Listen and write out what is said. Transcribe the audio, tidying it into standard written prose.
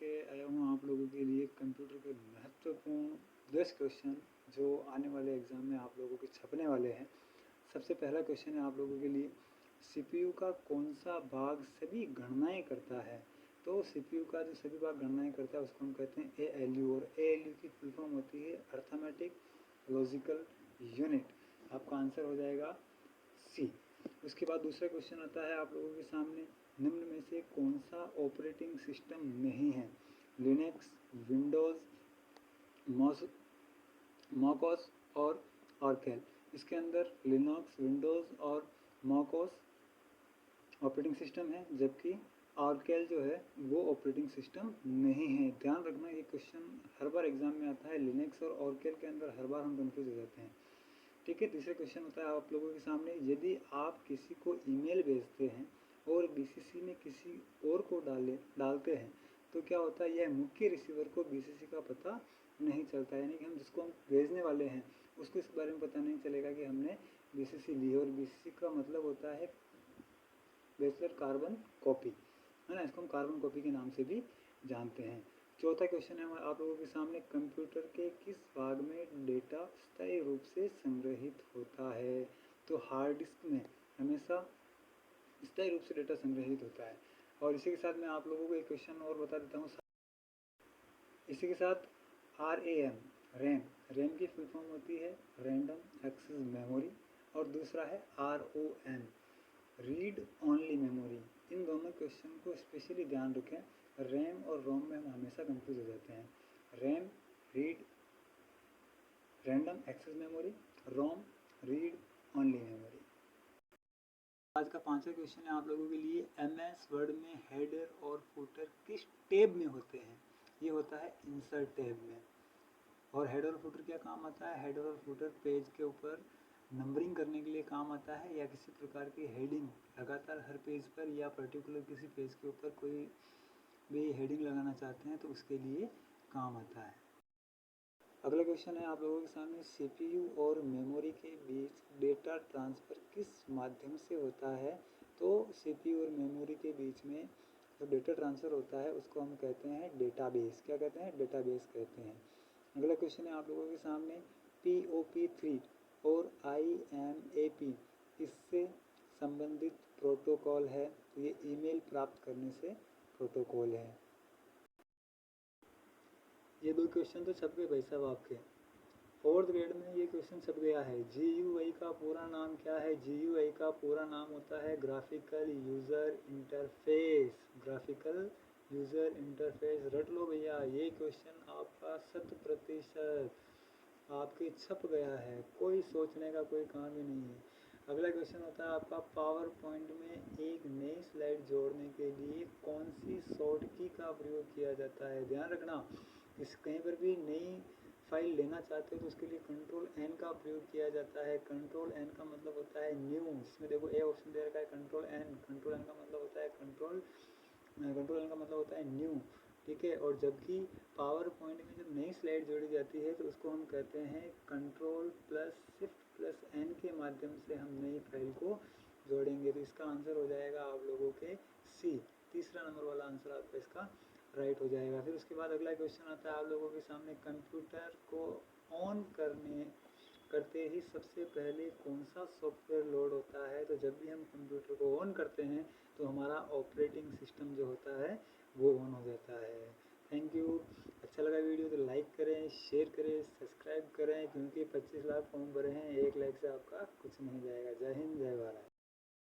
लेके आया हूँ आप लोगों के लिए कंप्यूटर के महत्वपूर्ण 10 क्वेश्चन जो आने वाले एग्ज़ाम में आप लोगों के छपने वाले हैं। सबसे पहला क्वेश्चन है आप लोगों के लिए, सीपीयू का कौन सा भाग सभी गणनाएं करता है? तो सीपीयू का जो सभी भाग गणनाएं करता है उसको हम कहते हैं एएलयू, और एएलयू की फुल फॉर्म होती है अर्थमेटिक लॉजिकल यूनिट। आपका आंसर हो जाएगा सी। उसके बाद दूसरा क्वेश्चन आता है आप लोगों के सामने, निम्न में से कौन सा ऑपरेटिंग सिस्टम नहीं है? लिनक्स, विंडोज़, मॉकओएस और ऑरकेल। इसके अंदर लिनक्स, विंडोज़ और मॉकओएस ऑपरेटिंग सिस्टम है, जबकि ऑरकेल जो है वो ऑपरेटिंग सिस्टम नहीं है। ध्यान रखना, ये क्वेश्चन हर बार एग्जाम में आता है। लिनक्स और ऑरकेल के अंदर हर बार हम कंफ्यूज हो जाते हैं। ठीक है, तीसरा क्वेश्चन होता है आप लोगों के सामने, यदि आप किसी को ईमेल भेजते हैं और बीसीसी में किसी और को डालते हैं तो क्या होता है? यह मुख्य रिसीवर को बीसीसी का पता नहीं चलता, यानी कि हम जिसको हम भेजने वाले हैं उसको इस बारे में पता नहीं चलेगा कि हमने बीसीसी ली है। और बीसीसी का मतलब होता है बैचलर कार्बन कॉपी, है ना, इसको हम कार्बन कॉपी के नाम से भी जानते हैं। चौथा क्वेश्चन है आप लोगों के सामने, कंप्यूटर के किस भाग में डेटा स्थायी रूप से संग्रहित होता है? तो हार्ड डिस्क में हमेशा स्थायी रूप से डेटा संग्रहित होता है। और इसी के साथ मैं आप लोगों को एक क्वेश्चन और बता देता हूँ। इसी के साथ RAM, रैम की फुल फॉर्म होती है रैंडम एक्सेस मेमोरी, और दूसरा है ROM, रीड ओनली मेमोरी। इन दोनों क्वेश्चन को स्पेशली ध्यान रखें, रैम और रोम में हम हमेशा कंफ्यूज हो जाते हैं। RAM read random access memory, ROM read only memory. आज का पांचवा क्वेश्चन है आप लोगों के लिए, MS वर्ड में हेडर और फुटर किस टैब में होते हैं? ये होता है इंसर्ट टैब में। और हेडर और फुटर क्या काम आता है? हेडर और फुटर पेज के ऊपर नंबरिंग करने के लिए काम आता है, या किसी प्रकार की हेडिंग लगातार हर पेज पर या पर्टिकुलर किसी पेज के ऊपर कोई भी हेडिंग लगाना चाहते हैं तो उसके लिए काम आता है। अगला क्वेश्चन है आप लोगों के सामने, सीपीयू और मेमोरी के बीच डेटा ट्रांसफ़र किस माध्यम से होता है? तो सीपीयू और मेमोरी के बीच में जो डेटा ट्रांसफ़र होता है उसको हम कहते हैं डेटाबेस। क्या कहते हैं? डेटाबेस कहते हैं। अगला क्वेश्चन है आप लोगों के सामने, POP3 और IMAP इससे संबंधित प्रोटोकॉल है, ये ईमेल प्राप्त करने से प्रोटोकॉल है। ये दो क्वेश्चन तो छप गए भाई साहब आपके। फोर्थ ग्रेड में ये क्वेश्चन छप गया है। GUI का पूरा नाम क्या है? GUI का पूरा नाम होता है graphical user interface. Graphical user interface रट लो भैया, ये क्वेश्चन आपका 100% आपके छप गया है, कोई सोचने का कोई काम ही नहीं है। अगला क्वेश्चन होता है आपका, पावर पॉइंट में एक नई स्लाइड जोड़ने के लिए कौन सी शॉर्ट की का प्रयोग किया जाता है? ध्यान रखना, इस कहीं पर भी नई फाइल लेना चाहते हो तो उसके लिए कंट्रोल N का प्रयोग किया जाता है। कंट्रोल N का मतलब होता है न्यू। इसमें देखो ए ऑप्शन दे रखा है कंट्रोल N का मतलब होता है कंट्रोल N का मतलब होता है न्यू। ठीक है, और जबकि पावर पॉइंट में जब नई स्लाइड जोड़ी जाती है तो उसको हम कहते हैं control plus shift plus N के माध्यम से हम नई फाइल को जोड़ेंगे। तो इसका आंसर हो जाएगा आप लोगों के सी। तीसरा नंबर वाला आंसर आपका इसका राइट हो जाएगा। फिर उसके बाद अगला क्वेश्चन आता है आप लोगों के सामने, कंप्यूटर को ऑन करते ही सबसे पहले कौन सा सॉफ्टवेयर लोड होता है? तो जब भी हम कंप्यूटर को ऑन करते हैं तो हमारा ऑपरेटिंग सिस्टम जो होता है वो ऑन हो जाता है। Thank you. अच्छा लगा वीडियो तो लाइक करें, शेयर करें, सब्सक्राइब करें, क्योंकि 25 लाख फॉर्म भरे हैं, 1 लाइक से आपका कुछ नहीं जाएगा। जय हिंद, जय भारत।